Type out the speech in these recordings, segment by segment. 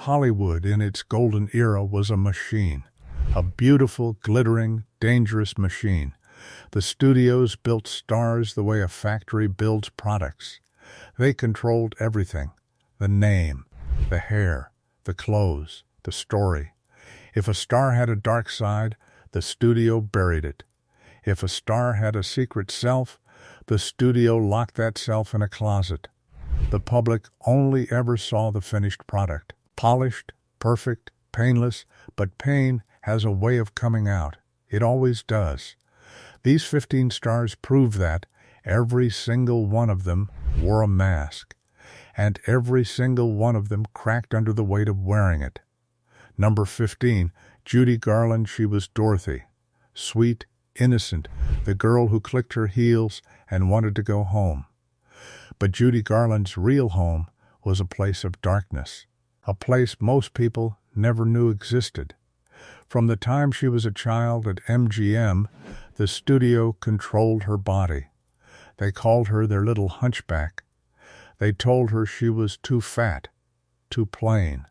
Hollywood in its golden era was a machine. A beautiful, glittering, dangerous machine. The studios built stars the way a factory builds products. They controlled everything. The name, the hair, the clothes, the story. If a star had a dark side, the studio buried it. If a star had a secret self, the studio locked that self in a closet. The public only ever saw the finished product. Polished, perfect, painless, but pain has a way of coming out. It always does. These 15 stars prove that every single one of them wore a mask, and every single one of them cracked under the weight of wearing it. Number 15, Judy Garland. She was Dorothy. Sweet, innocent, the girl who clicked her heels and wanted to go home. But Judy Garland's real home was a place of darkness, a place most people never knew existed. From the time she was a child at MGM, the studio controlled her body. They called her their little hunchback. They told her she was too fat, too plain,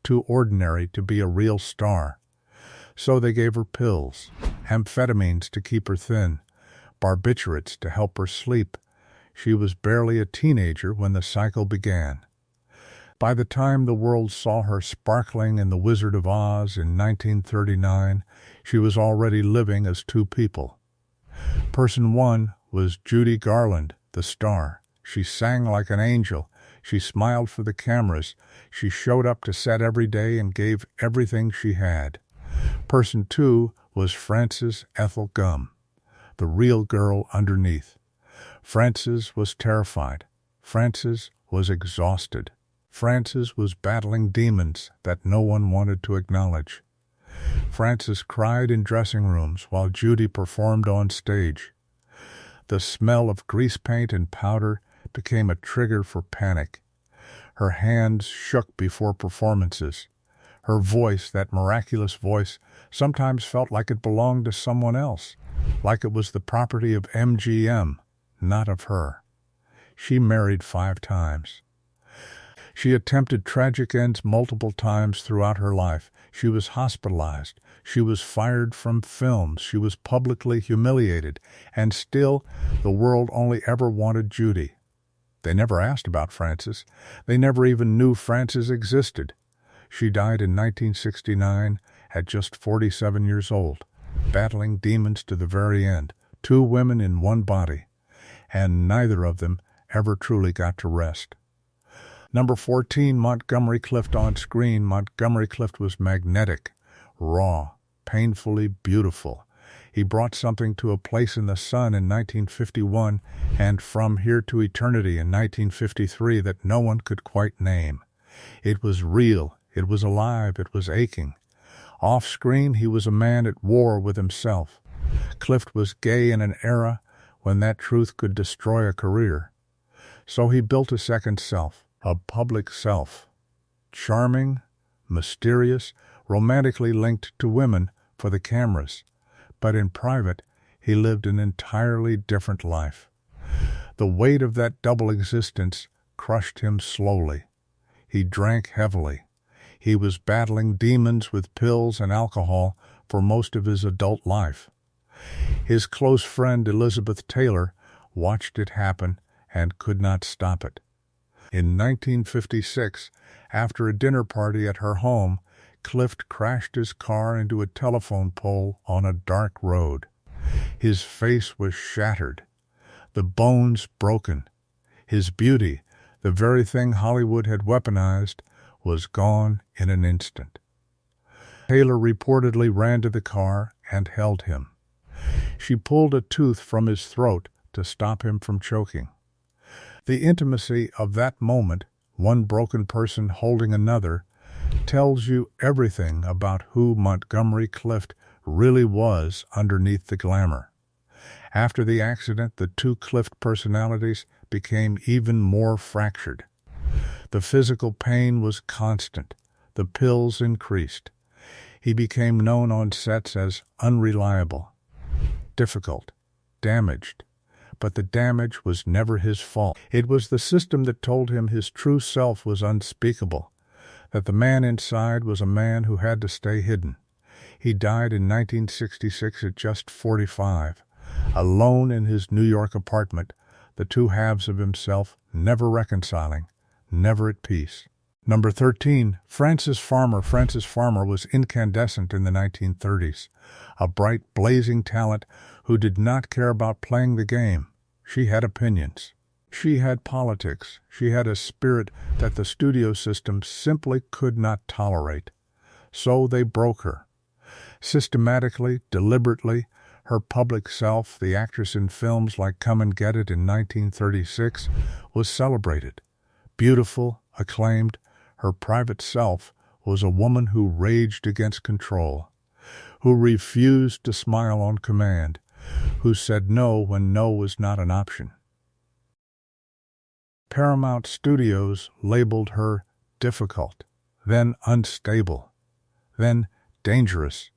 too ordinary to be a real star. So they gave her pills, amphetamines to keep her thin, barbiturates to help her sleep. She was barely a teenager when the cycle began. By the time the world saw her sparkling in The Wizard of Oz in 1939, she was already living as two people. Person one was Judy Garland, the star. She sang like an angel. She smiled for the cameras. She showed up to set every day and gave everything she had. Person two was Frances Ethel Gum, the real girl underneath. Frances was terrified. Frances was exhausted. Frances was battling demons that no one wanted to acknowledge. Frances cried in dressing rooms while Judy performed on stage. The smell of grease paint and powder became a trigger for panic. Her hands shook before performances. Her voice, that miraculous voice, sometimes felt like it belonged to someone else, like it was the property of MGM, not of her. She married 5 times. She attempted tragic ends multiple times throughout her life. She was hospitalized. She was fired from films. She was publicly humiliated. And still, the world only ever wanted Judy. They never asked about Frances. They never even knew Frances existed. She died in 1969 at just 47 years old, battling demons to the very end. 2 women in one body. And neither of them ever truly got to rest. Number 14, Montgomery Clift on screen. Montgomery Clift was magnetic, raw, painfully beautiful. He brought something to A Place in the Sun in 1951 and From Here to Eternity in 1953 that no one could quite name. It was real, it was alive, it was aching. Off-screen, he was a man at war with himself. Clift was gay in an era when that truth could destroy a career. So he built a second self. A public self, charming, mysterious, romantically linked to women for the cameras, but in private he lived an entirely different life. The weight of that double existence crushed him slowly. He drank heavily. He was battling demons with pills and alcohol for most of his adult life. His close friend Elizabeth Taylor watched it happen and could not stop it. In 1956, after a dinner party at her home, Clift crashed his car into a telephone pole on a dark road. His face was shattered, the bones broken. His beauty, the very thing Hollywood had weaponized, was gone in an instant. Taylor reportedly ran to the car and held him. She pulled a tooth from his throat to stop him from choking. The intimacy of that moment, one broken person holding another, tells you everything about who Montgomery Clift really was underneath the glamour. After the accident, the 2 Clift personalities became even more fractured. The physical pain was constant. The pills increased. He became known on sets as unreliable, difficult, damaged. But the damage was never his fault. It was the system that told him his true self was unspeakable. that the man inside was a man who had to stay hidden. He died in 1966 at just 45, alone in his New York apartment, the two halves of himself never reconciling, never at peace. Number 13, Frances Farmer. Frances Farmer was incandescent in the 1930s, a bright, blazing talent who did not care about playing the game. She had opinions. She had politics. She had a spirit that the studio system simply could not tolerate. So they broke her. Systematically, deliberately, her public self, the actress in films like Come and Get It in 1936, was celebrated. Beautiful, acclaimed, her private self was a woman who raged against control, who refused to smile on command, who said no when no was not an option. Paramount Studios labeled her difficult, then unstable, then dangerous.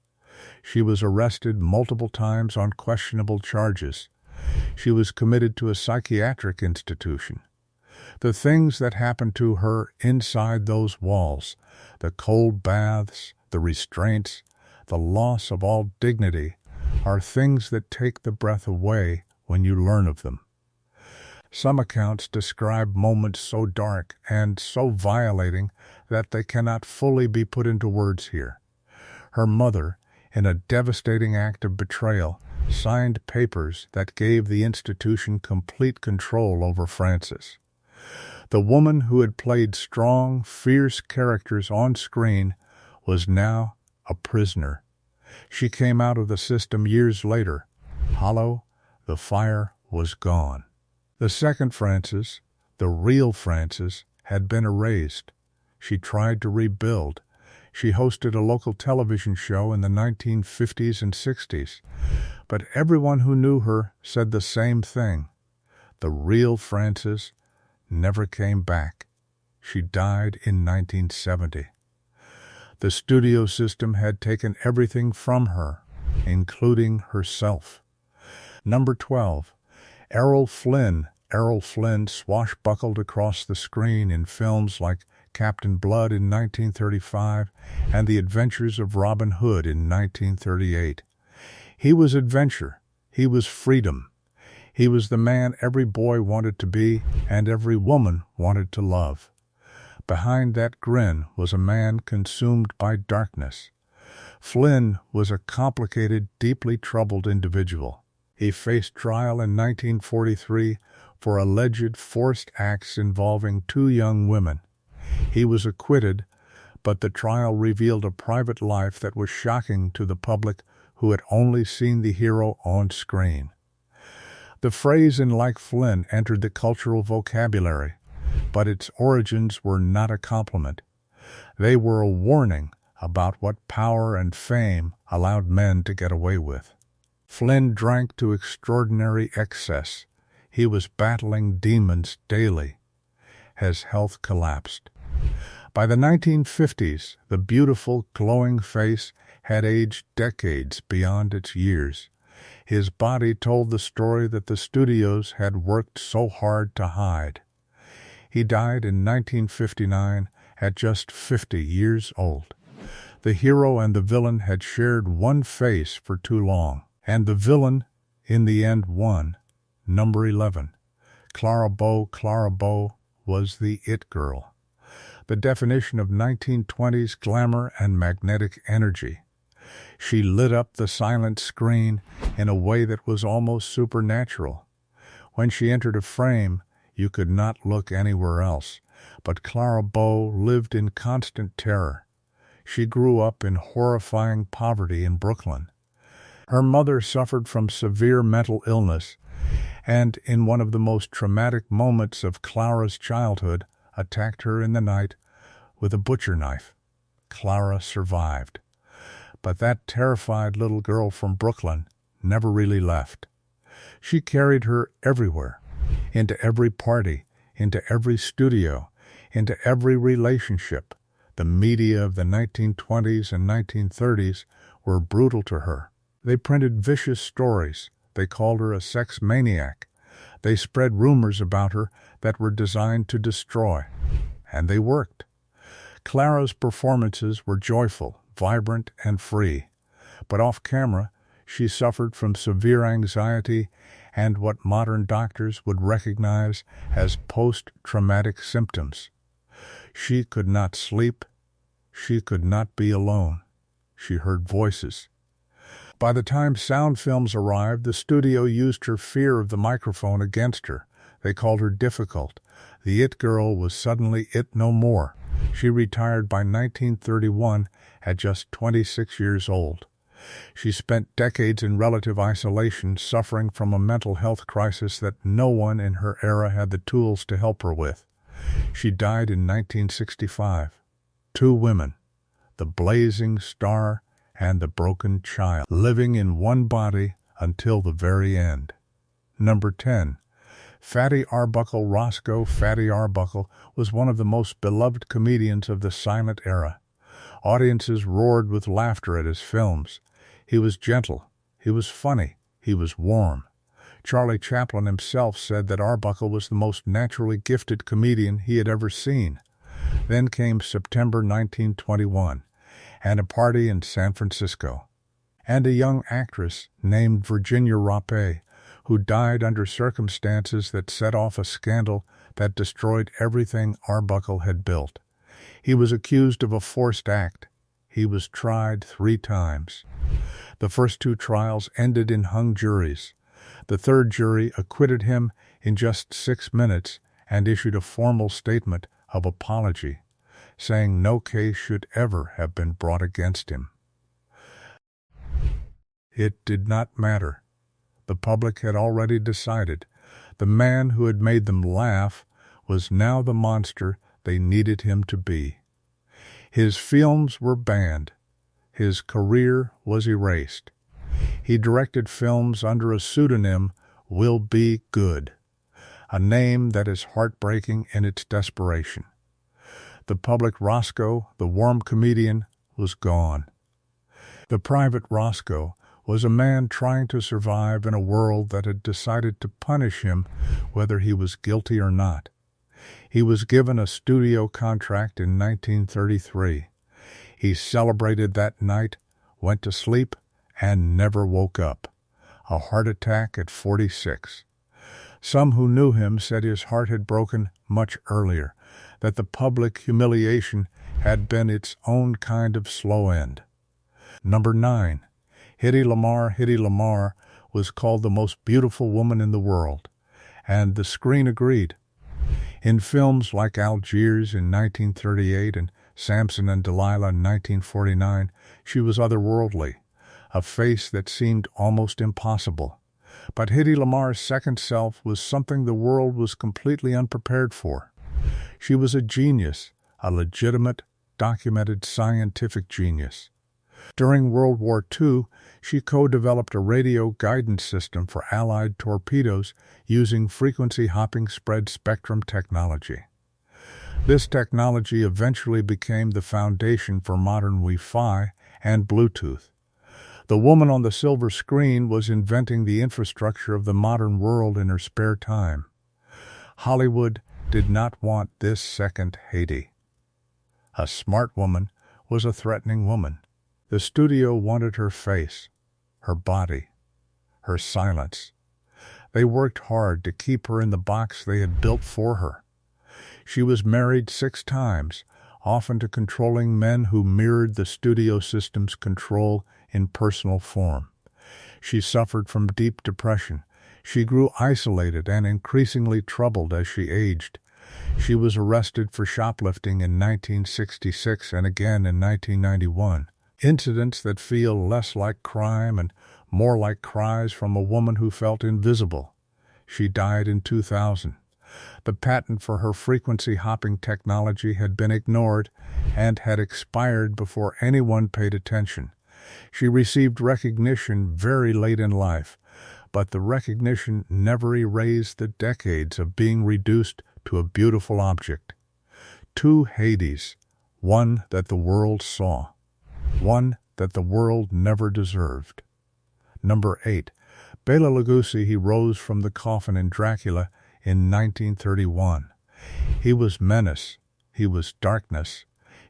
She was arrested multiple times on questionable charges. She was committed to a psychiatric institution. The things that happened to her inside those walls, the cold baths, the restraints, the loss of all dignity, are things that take the breath away when you learn of them. Some accounts describe moments so dark and so violating that they cannot fully be put into words here. Her mother, in a devastating act of betrayal, signed papers that gave the institution complete control over Frances. The woman who had played strong, fierce characters on screen was now a prisoner. She came out of the system years later. Hollow, the fire was gone. The second Frances, the real Frances, had been erased. She tried to rebuild. She hosted a local television show in the 1950s and 60s. But everyone who knew her said the same thing. The real Frances never came back. She died in 1970. The studio system had taken everything from her, including herself. Number 12. Errol Flynn. Errol Flynn swashbuckled across the screen in films like Captain Blood in 1935 and The Adventures of Robin Hood in 1938. He was adventure. He was freedom. He was the man every boy wanted to be and every woman wanted to love. Behind that grin was a man consumed by darkness. Flynn was a complicated, deeply troubled individual. He faced trial in 1943 for alleged forced acts involving two young women. He was acquitted, but the trial revealed a private life that was shocking to the public who had only seen the hero on screen. The phrase "in like Flynn" entered the cultural vocabulary, but its origins were not a compliment. They were a warning about what power and fame allowed men to get away with. Flynn drank to extraordinary excess. He was battling demons daily. His health collapsed. By the 1950s, the beautiful, glowing face had aged decades beyond its years. His body told the story that the studios had worked so hard to hide. He died in 1959 at just 50 years old. The hero and the villain had shared one face for too long, and the villain, in the end, won. Number 11. Clara Bow. Clara Bow was the it girl, the definition of 1920s glamour and magnetic energy. She lit up the silent screen in a way that was almost supernatural. When she entered a frame, you could not look anywhere else, but Clara Bow lived in constant terror. She grew up in horrifying poverty in Brooklyn. Her mother suffered from severe mental illness, and in one of the most traumatic moments of Clara's childhood, attacked her in the night with a butcher knife. Clara survived. But that terrified little girl from Brooklyn never really left. She carried her everywhere, into every party, into every studio, into every relationship. The media of the 1920s and 1930s were brutal to her. They printed vicious stories. They called her a sex maniac. They spread rumors about her that were designed to destroy. And they worked. Clara's performances were joyful, vibrant, and free, but off-camera, she suffered from severe anxiety and what modern doctors would recognize as post-traumatic symptoms. She could not sleep. She could not be alone. She heard voices. By the time sound films arrived, the studio used her fear of the microphone against her. They called her difficult. The it girl was suddenly it no more. She retired by 1931 at just 26 years old. She spent decades in relative isolation, suffering from a mental health crisis that no one in her era had the tools to help her with. She died in 1965. Two women, the blazing star and the broken child, living in one body until the very end. Number 10. Fatty Arbuckle. Roscoe Fatty Arbuckle was one of the most beloved comedians of the silent era. Audiences roared with laughter at his films. He was gentle, he was funny, he was warm. Charlie Chaplin himself said that Arbuckle was the most naturally gifted comedian he had ever seen. Then came September 1921, and a party in San Francisco, and a young actress named Virginia Rappe, who died under circumstances that set off a scandal that destroyed everything Arbuckle had built. He was accused of a forced act. He was tried 3 times. The first 2 trials ended in hung juries. The third jury acquitted him in just 6 minutes and issued a formal statement of apology, saying no case should ever have been brought against him. It did not matter. The public had already decided. The man who had made them laugh was now the monster they needed him to be. His films were banned. His career was erased. He directed films under a pseudonym, Will Be Good, a name that is heartbreaking in its desperation. The public Roscoe, the warm comedian, was gone. The private Roscoe was a man trying to survive in a world that had decided to punish him whether he was guilty or not. He was given a studio contract in 1933. He celebrated that night, went to sleep, and never woke up. A heart attack at 46. Some who knew him said his heart had broken much earlier, that the public humiliation had been its own kind of slow end. Number 9. Hedy Lamarr. Hedy Lamarr was called the most beautiful woman in the world, and the screen agreed. In films like Algiers in 1938 and Samson and Delilah in 1949, she was otherworldly, a face that seemed almost impossible. But Hedy Lamarr's second self was something the world was completely unprepared for. She was a genius, a legitimate, documented scientific genius. During World War II, she co-developed a radio guidance system for Allied torpedoes using frequency-hopping spread spectrum technology. This technology eventually became the foundation for modern Wi-Fi and Bluetooth. The woman on the silver screen was inventing the infrastructure of the modern world in her spare time. Hollywood did not want this second Hedy. A smart woman was a threatening woman. The studio wanted her face, her body, her silence. They worked hard to keep her in the box they had built for her. She was married 6 times, often to controlling men who mirrored the studio system's control in personal form. She suffered from deep depression. She grew isolated and increasingly troubled as she aged. She was arrested for shoplifting in 1966 and again in 1991. Incidents that feel less like crime and more like cries from a woman who felt invisible. She died in 2000. The patent for her frequency-hopping technology had been ignored and had expired before anyone paid attention. She received recognition very late in life, but the recognition never erased the decades of being reduced to a beautiful object. 2 Hedys, one that the world saw, one that the world never deserved. Number 8. Bela Lugosi. He rose from the coffin in Dracula in 1931. He was menace. He was darkness.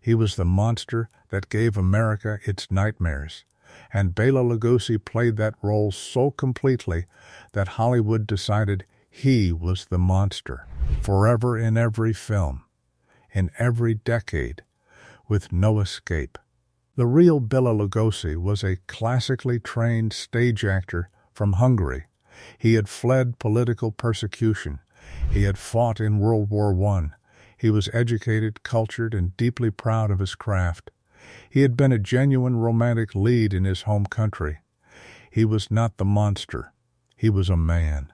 He was the monster that gave America its nightmares, and Bela Lugosi played that role so completely that Hollywood decided he was the monster, forever in every film, in every decade, with no escape. The real Bela Lugosi was a classically trained stage actor from Hungary. He had fled political persecution. He had fought in World War I. He was educated, cultured, and deeply proud of his craft. He had been a genuine romantic lead in his home country. He was not the monster. He was a man.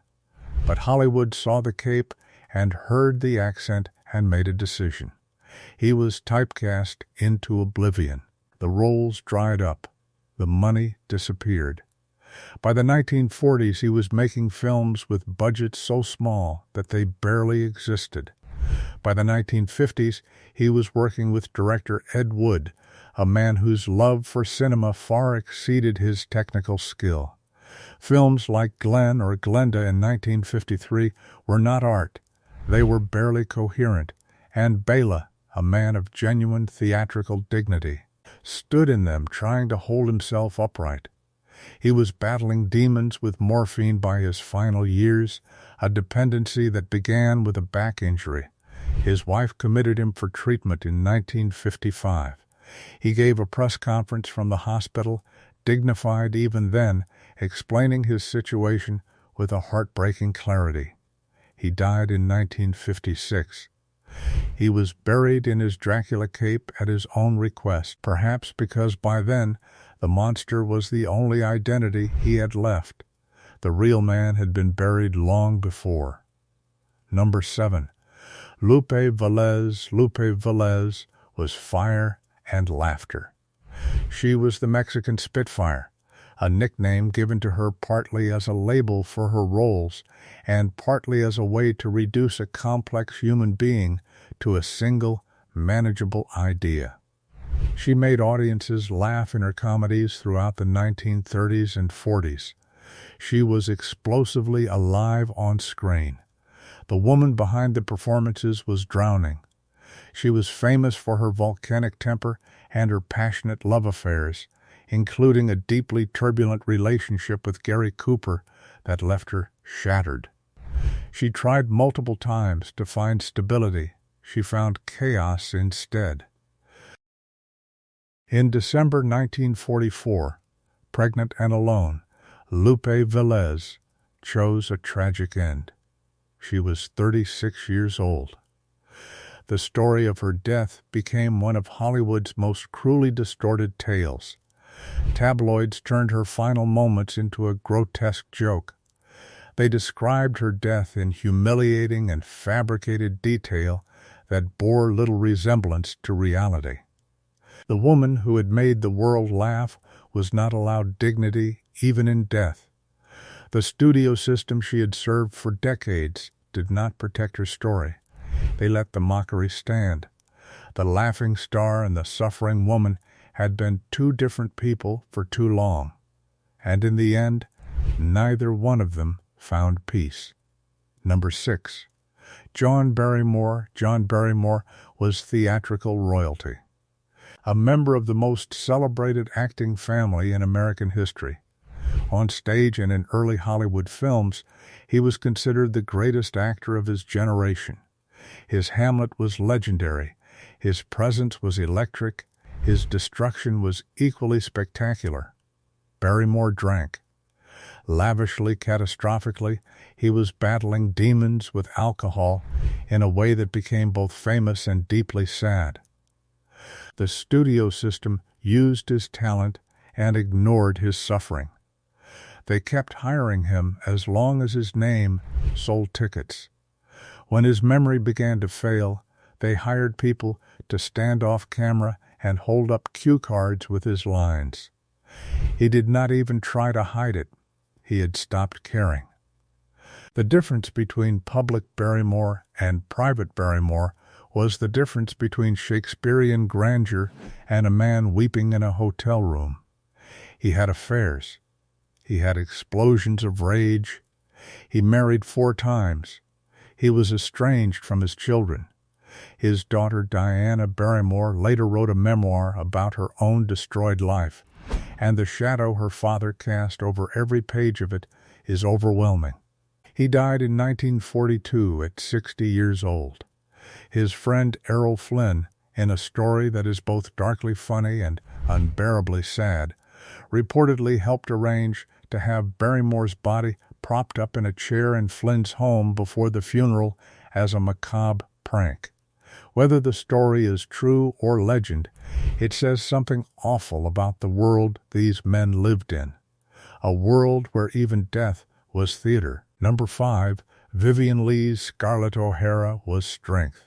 But Hollywood saw the cape and heard the accent and made a decision. He was typecast into oblivion. The roles dried up. The money disappeared. By the 1940s, he was making films with budgets so small that they barely existed. By the 1950s, he was working with director Ed Wood, a man whose love for cinema far exceeded his technical skill. Films like Glenn or Glenda in 1953 were not art. They were barely coherent, and Bela, a man of genuine theatrical dignity, stood in them trying to hold himself upright. He was battling demons with morphine by his final years, a dependency that began with a back injury. His wife committed him for treatment in 1955. He gave a press conference from the hospital, dignified even then, explaining his situation with a heartbreaking clarity. He died in 1956. He was buried in his Dracula cape at his own request, perhaps because by then the monster was the only identity he had left. The real man had been buried long before. Number 7. Lupe Velez. Lupe Velez was fire and laughter. She was the Mexican Spitfire, a nickname given to her partly as a label for her roles and partly as a way to reduce a complex human being to a single, manageable idea. She made audiences laugh in her comedies throughout the 1930s and 40s. She was explosively alive on screen. The woman behind the performances was drowning. She was famous for her volcanic temper and her passionate love affairs, including a deeply turbulent relationship with Gary Cooper that left her shattered. She tried multiple times to find stability. She found chaos instead. In December 1944, pregnant and alone, Lupe Velez chose a tragic end. She was 36 years old. The story of her death became one of Hollywood's most cruelly distorted tales. Tabloids turned her final moments into a grotesque joke. They described her death in humiliating and fabricated detail that bore little resemblance to reality. The woman who had made the world laugh was not allowed dignity even in death. The studio system she had served for decades did not protect her story. They let the mockery stand. The laughing star and the suffering woman had been two different people for too long, and in the end, neither one of them found peace. Number 6. John Barrymore. John Barrymore was theatrical royalty. A member of the most celebrated acting family in American history. On stage and in early Hollywood films, he was considered the greatest actor of his generation. His Hamlet was legendary. His presence was electric. His destruction was equally spectacular. Barrymore drank. Lavishly, catastrophically, he was battling demons with alcohol in a way that became both famous and deeply sad. The studio system used his talent and ignored his suffering. They kept hiring him as long as his name sold tickets. When his memory began to fail, they hired people to stand off camera and hold up cue cards with his lines. He did not even try to hide it. He had stopped caring. The difference between public Barrymore and private Barrymore was the difference between Shakespearean grandeur and a man weeping in a hotel room. He had affairs. He had explosions of rage. He married 4 times. He was estranged from his children. His daughter Diana Barrymore later wrote a memoir about her own destroyed life, and the shadow her father cast over every page of it is overwhelming. He died in 1942 at 60 years old. His friend Errol Flynn, in a story that is both darkly funny and unbearably sad, reportedly helped arrange to have Barrymore's body propped up in a chair in Flynn's home before the funeral as a macabre prank. Whether the story is true or legend, it says something awful about the world these men lived in. A world where even death was theater. Number 5, Vivien Leigh's Scarlett O'Hara was strength.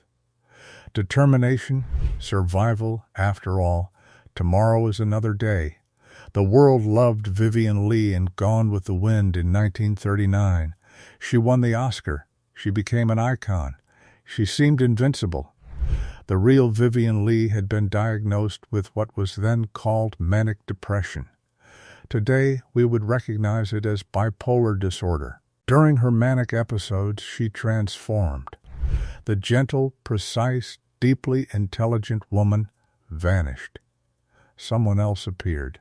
Determination, survival, after all, tomorrow is another day. The world loved Vivien Leigh in Gone with the Wind in 1939. She won the Oscar. She became an icon. She seemed invincible. The real Vivien Leigh had been diagnosed with what was then called manic depression. Today, we would recognize it as bipolar disorder. During her manic episodes, she transformed. The gentle, precise, deeply intelligent woman vanished. Someone else appeared.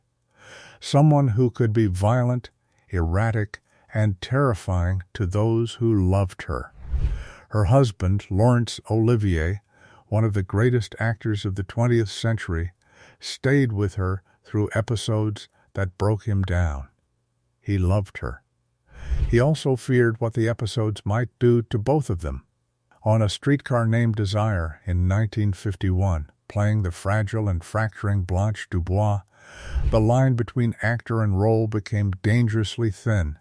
Someone who could be violent, erratic, and terrifying to those who loved her. Her husband, Laurence Olivier, one of the greatest actors of the 20th century, stayed with her through episodes that broke him down. He loved her. He also feared what the episodes might do to both of them. On A Streetcar Named Desire in 1951, playing the fragile and fracturing Blanche Dubois, the line between actor and role became dangerously thin.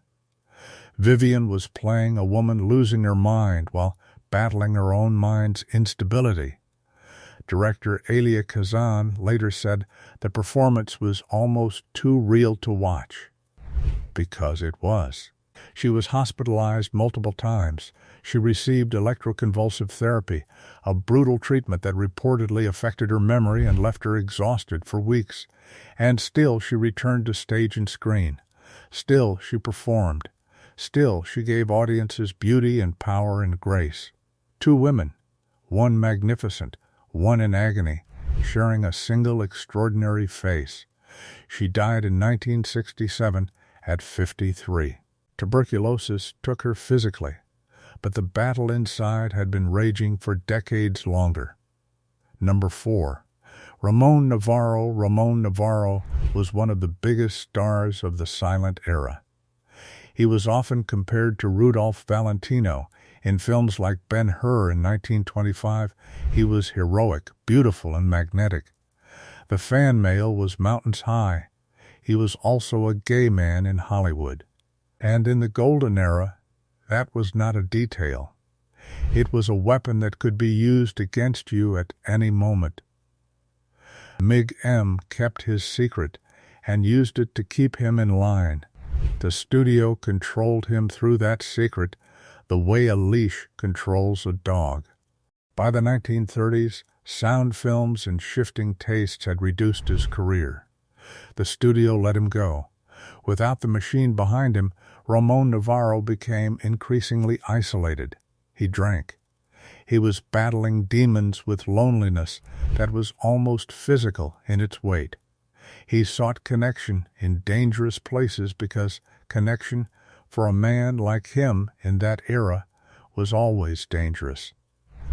Vivien was playing a woman losing her mind while battling her own mind's instability. Director Elia Kazan later said the performance was almost too real to watch. Because it was. She was hospitalized multiple times. She received electroconvulsive therapy, a brutal treatment that reportedly affected her memory and left her exhausted for weeks. And still she returned to stage and screen. Still she performed. Still she gave audiences beauty and power and grace. 2 women, one magnificent, one in agony, sharing a single extraordinary face. She died in 1967 at 53. Tuberculosis took her physically, but the battle inside had been raging for decades longer. Number 4. Ramon Novarro. Ramon Novarro was one of the biggest stars of the silent era. He was often compared to Rudolph Valentino. In films like Ben-Hur in 1925, he was heroic, beautiful, and magnetic. The fan mail was mountains high. He was also a gay man in Hollywood. And in the golden era, that was not a detail. It was a weapon that could be used against you at any moment. Mig M kept his secret and used it to keep him in line. The studio controlled him through that secret, the way a leash controls a dog. By the 1930s, sound films and shifting tastes had reduced his career. The studio let him go. Without the machine behind him, Ramon Novarro became increasingly isolated. He drank. He was battling demons with loneliness that was almost physical in its weight. He sought connection in dangerous places because connection, for a man like him in that era, was always dangerous.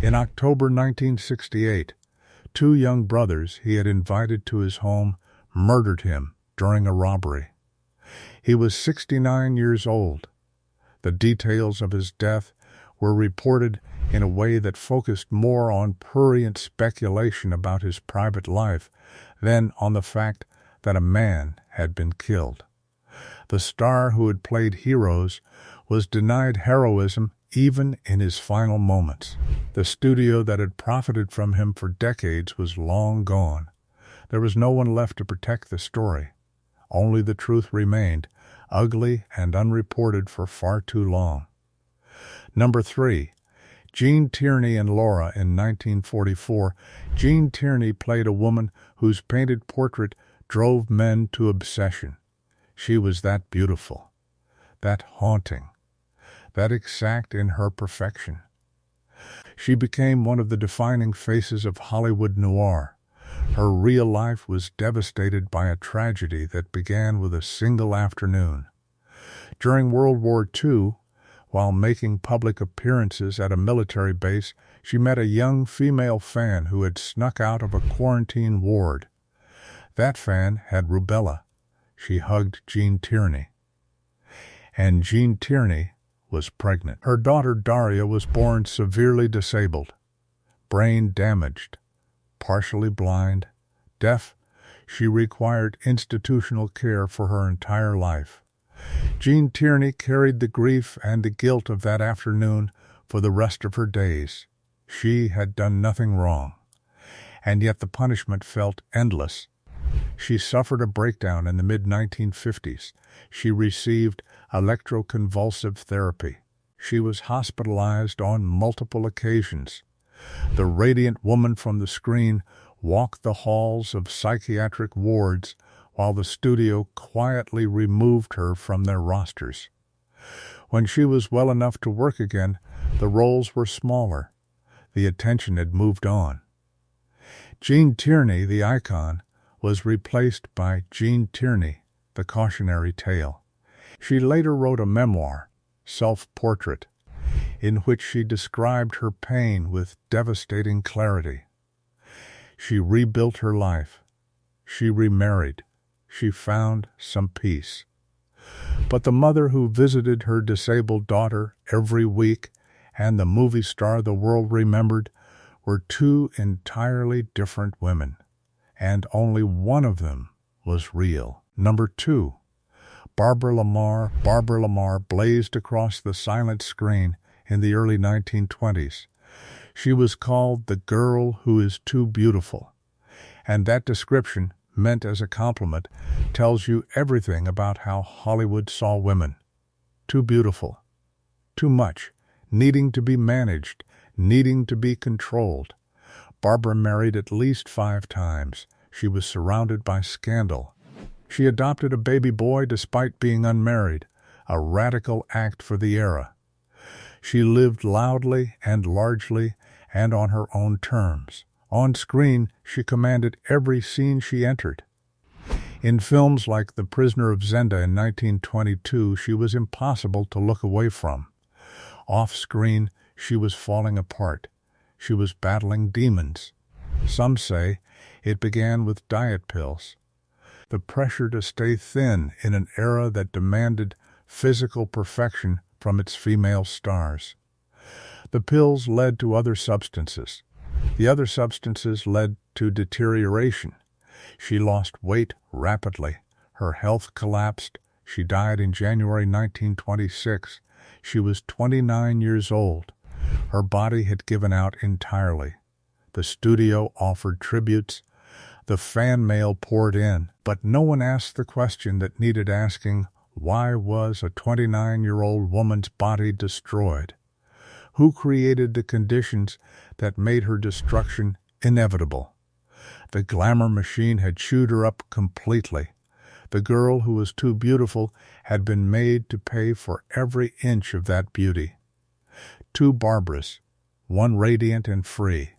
In October 1968, 2 young brothers he had invited to his home murdered him during a robbery. He was 69 years old. The details of his death were reported in a way that focused more on prurient speculation about his private life than on the fact that a man had been killed. The star who had played heroes was denied heroism even in his final moments. The studio that had profited from him for decades was long gone. There was no one left to protect the story. Only the truth remained, ugly and unreported for far too long. Number 3. Jean Tierney in Laura in 1944. Jean Tierney played a woman whose painted portrait drove men to obsession. She was that beautiful, that haunting, that exact in her perfection. She became one of the defining faces of Hollywood noir. Her real life was devastated by a tragedy that began with a single afternoon. During World War II, while making public appearances at a military base, she met a young female fan who had snuck out of a quarantine ward. That fan had rubella. She hugged Jean Tierney. And Jean Tierney was pregnant. Her daughter Daria was born severely disabled, brain damaged, partially blind, deaf. She required institutional care for her entire life. Jean Tierney carried the grief and the guilt of that afternoon for the rest of her days. She had done nothing wrong, and yet the punishment felt endless. She suffered a breakdown in the mid-1950s. She received electroconvulsive therapy. She was hospitalized on multiple occasions. The radiant woman from the screen walked the halls of psychiatric wards while the studio quietly removed her from their rosters. When she was well enough to work again, the roles were smaller. The attention had moved on. Jean Tierney, the icon, was replaced by Jean Tierney, the cautionary tale. She later wrote a memoir, Self-Portrait, in which she described her pain with devastating clarity. She rebuilt her life. She remarried. She found some peace. But the mother who visited her disabled daughter every week and the movie star the world remembered were two entirely different women, and only one of them was real. Number 2. Barbara Lamar. Barbara Lamar blazed across the silent screen in the early 1920s. She was called the girl who is too beautiful, and that description, meant as a compliment, tells you everything about how Hollywood saw women. Too beautiful, too much, needing to be managed, needing to be controlled. Barbara married at least 5 times. She was surrounded by scandal. She adopted a baby boy despite being unmarried, a radical act for the era. She lived loudly and largely and on her own terms. On screen, she commanded every scene she entered. In films like The Prisoner of Zenda in 1922, she was impossible to look away from. Off-screen, she was falling apart. She was battling demons. Some say it began with diet pills. The pressure to stay thin in an era that demanded physical perfection from its female stars. The pills led to other substances. The other substances led to deterioration. She lost weight rapidly. Her health collapsed. She died in January 1926. She was 29 years old. Her body had given out entirely. The studio offered tributes. The fan mail poured in, but no one asked the question that needed asking: why was a 29-year-old woman's body destroyed? Who created the conditions that made her destruction inevitable? The glamour machine had chewed her up completely. The girl who was too beautiful had been made to pay for every inch of that beauty. 2 Barbaras, one radiant and free,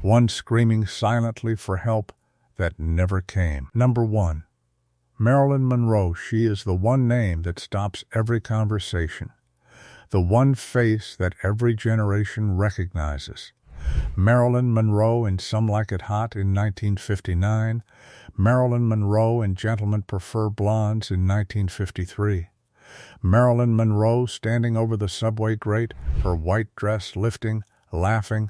one screaming silently for help that never came. Number 1. Marilyn Monroe. She is the one name that stops every conversation, the one face that every generation recognizes. Marilyn Monroe in Some Like It Hot in 1959, Marilyn Monroe in Gentlemen Prefer Blondes in 1953. Marilyn Monroe standing over the subway grate, her white dress lifting, laughing.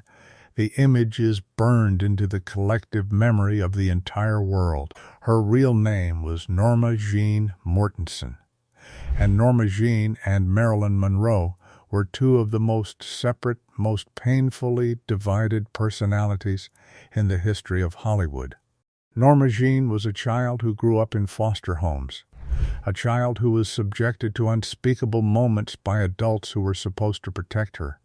The image is burned into the collective memory of the entire world. Her real name was Norma Jean Mortensen, and Norma Jean and Marilyn Monroe were 2 of the most separate, most painfully divided personalities in the history of Hollywood. Norma Jean was a child who grew up in foster homes, a child who was subjected to unspeakable moments by adults who were supposed to protect her,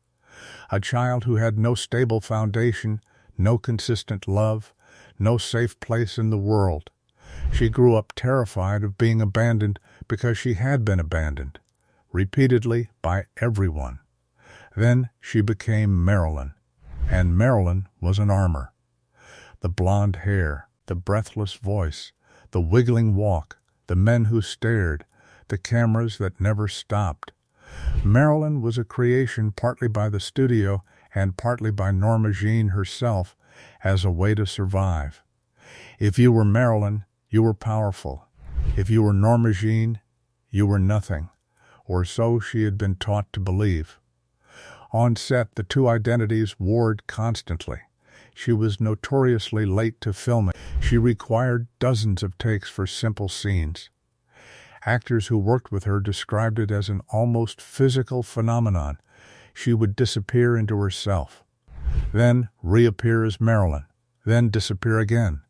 a child who had no stable foundation, no consistent love, no safe place in the world. She grew up terrified of being abandoned because she had been abandoned, repeatedly by everyone. Then she became Marilyn, and Marilyn was an armor. The blonde hair, the breathless voice, the wiggling walk, the men who stared, the cameras that never stopped. Marilyn was a creation partly by the studio and partly by Norma Jean herself as a way to survive. If you were Marilyn, you were powerful. If you were Norma Jean, you were nothing, or so she had been taught to believe. On set, the two identities warred constantly. She was notoriously late to filming. She required dozens of takes for simple scenes. Actors who worked with her described it as an almost physical phenomenon. She would disappear into herself, then reappear as Marilyn, then disappear again.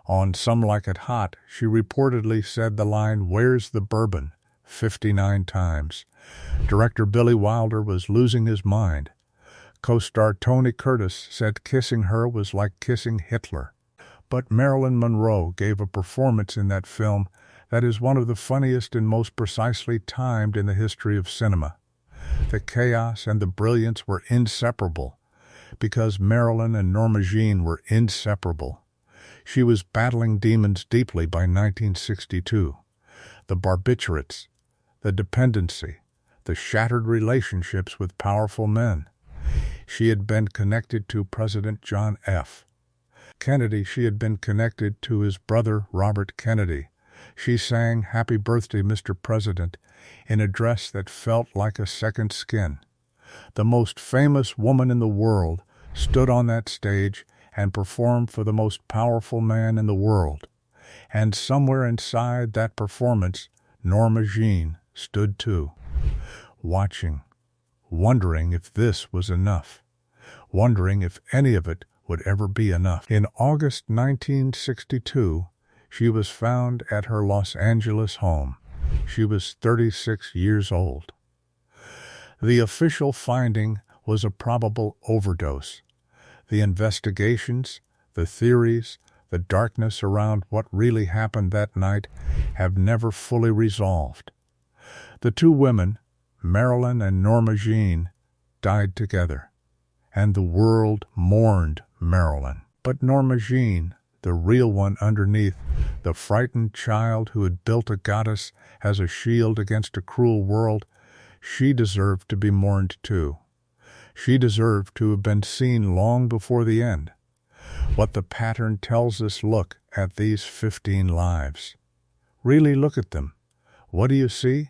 On Some Like It Hot, she reportedly said the line, "Where's the bourbon?" 59 times. Director Billy Wilder was losing his mind. Co-star Tony Curtis said kissing her was like kissing Hitler. But Marilyn Monroe gave a performance in that film that is one of the funniest and most precisely timed in the history of cinema. The chaos and the brilliance were inseparable, because Marilyn and Norma Jean were inseparable. She was battling demons deeply by 1962. The barbiturates, the dependency, the shattered relationships with powerful men. She had been connected to President John F. Kennedy. She had been connected to his brother Robert Kennedy. She sang "Happy Birthday, Mr. President" in a dress that felt like a second skin. The most famous woman in the world stood on that stage and performed for the most powerful man in the world. And somewhere inside that performance, Norma Jean stood too, watching, wondering if this was enough, wondering if any of it would ever be enough. In August 1962, she was found at her Los Angeles home. She was 36 years old. The official finding was a probable overdose. The investigations, the theories, the darkness around what really happened that night have never fully resolved. The two women, Marilyn and Norma Jean, died together, and the world mourned Marilyn. But Norma Jean, the real one underneath, the frightened child who had built a goddess as a shield against a cruel world, she deserved to be mourned too. She deserved to have been seen long before the end. What the pattern tells us, look at these 15 lives. Really look at them. What do you see?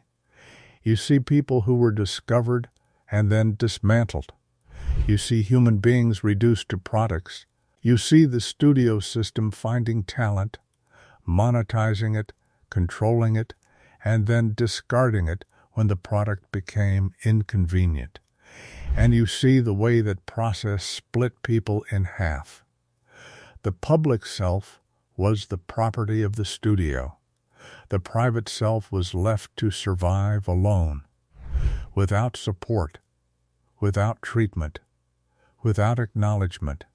You see people who were discovered and then dismantled. You see human beings reduced to products. You see the studio system finding talent, monetizing it, controlling it, and then discarding it when the product became inconvenient. And you see the way that process split people in half. The public self was the property of the studio. The private self was left to survive alone, without support, without treatment, without acknowledgement.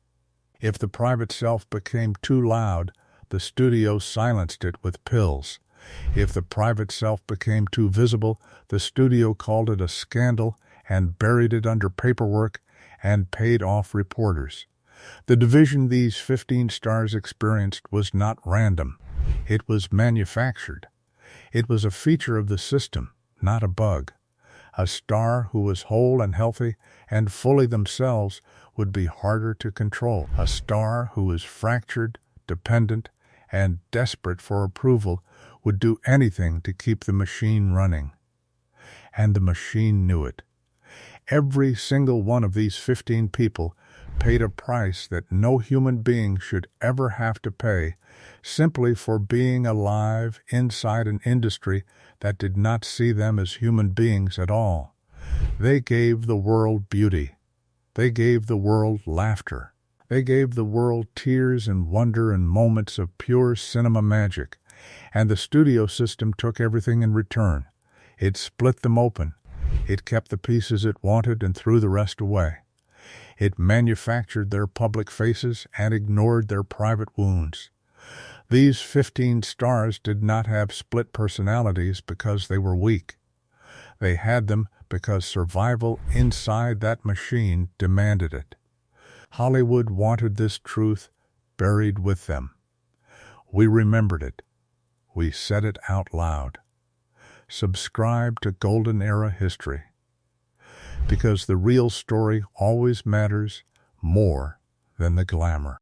If the private self became too loud, the studio silenced it with pills. If the private self became too visible, the studio called it a scandal and buried it under paperwork and paid off reporters. The division these 15 stars experienced was not random. It was manufactured. It was a feature of the system, not a bug. A star who was whole and healthy and fully themselves would be harder to control. A star who was fractured, dependent, and desperate for approval would do anything to keep the machine running. And the machine knew it. Every single one of these 15 people paid a price that no human being should ever have to pay, simply for being alive inside an industry that did not see them as human beings at all. They gave the world beauty. They gave the world laughter. They gave the world tears and wonder and moments of pure cinema magic. And the studio system took everything in return. It split them open. It kept the pieces it wanted and threw the rest away. It manufactured their public faces and ignored their private wounds. These 15 stars did not have split personalities because they were weak. They had them because survival inside that machine demanded it. Hollywood wanted this truth buried with them. We remembered it. We said it out loud. Subscribe to Golden Era History, because the real story always matters more than the glamour.